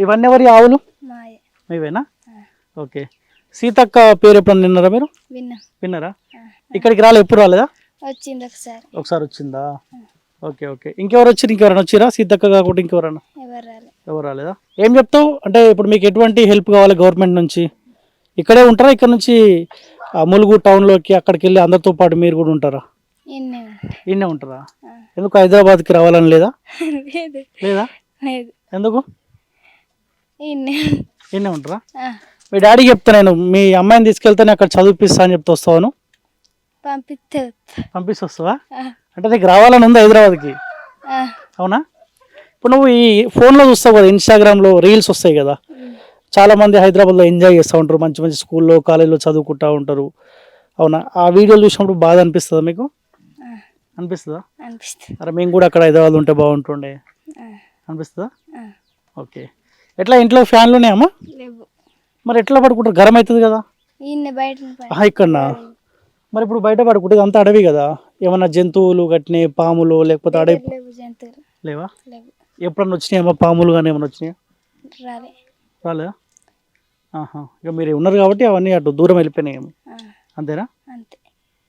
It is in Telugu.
ఇవన్నీ ఎవరి ఆవులు? మాయే. మీవేనా? ఓకే. సీతక్క పేరు ఎప్పుడన్నా విన్నారా మీరు? విన్నారా? ఇక్కడికి రాలే, ఎప్పుడు రాలేదా? వచ్చింది ఒకసారి. ఒకసారి వచ్చిందా? Okay okay. ఇంకెవరు వచ్చారు? ఇంకెవరైనా వచ్చిరా సీతక్క కాకుండా ఇంకెవరన్నా? ఎవరు రాలేదా? ఏం చెప్తావు అంటే ఇప్పుడు మీకు ఎటువంటి హెల్ప్ కావాలి గవర్నమెంట్ నుంచి? ఇక్కడే ఉంటారా? ఇక్కడ నుంచి ములుగు టౌన్లోకి అక్కడికి వెళ్ళి అందరితో పాటు మీరు కూడా ఉంటారా? ఇన్నే ఉంటారా? ఎందుకు హైదరాబాద్కి రావాలని లేదా? లేదా? ఎందుకు? ఇన్నే ఉంటారా? మీ డాడీకి చెప్తా నేను మీ అమ్మాయిని తీసుకెళ్తాను అక్కడ చదివిపిస్తా అని చెప్తే వస్తావాను? పంపిస్తావా? అంటే నీకు రావాలని ఉంది హైదరాబాద్కి? అవునా? ఇప్పుడు నువ్వు ఈ ఫోన్లో చూస్తావు కదా, ఇన్స్టాగ్రామ్లో రీల్స్ వస్తాయి కదా, చాలామంది హైదరాబాద్లో ఎంజాయ్ చేస్తూ ఉంటారు, మంచి మంచి స్కూల్లో కాలేజీలో చదువుకుంటూ ఉంటారు. అవునా? ఆ వీడియోలు చూసినప్పుడు బాధ అనిపిస్తుందా మీకు? అనిపిస్తుందా? అరే మేము కూడా అక్కడ హైదరాబాద్ ఉంటే బాగుంటుండే అనిపిస్తుందా? ఓకే. ఎట్లా ఇంట్లో ఫ్యాన్లు ఉన్నాయమ్మా? మరి ఎట్లా పడుకుంటారు? గరం అవుతుంది కదా. ఇక్కడనా? మరి ఇప్పుడు బయట పడుకుంటే అంతా అడవి కదా, ఏమన్నా జంతువులు గట్టినే పాములు లేకపోతే అడవి లేవా? ఎప్పుడన్నా వచ్చినాయమ్మా పాములు కానీ ఏమన్నా వచ్చినాయా? రాలేదా? ఇక మీరు ఉన్నారు కాబట్టి అవన్నీ అటు దూరం వెళ్ళిపోయినాయి. అంతేనా?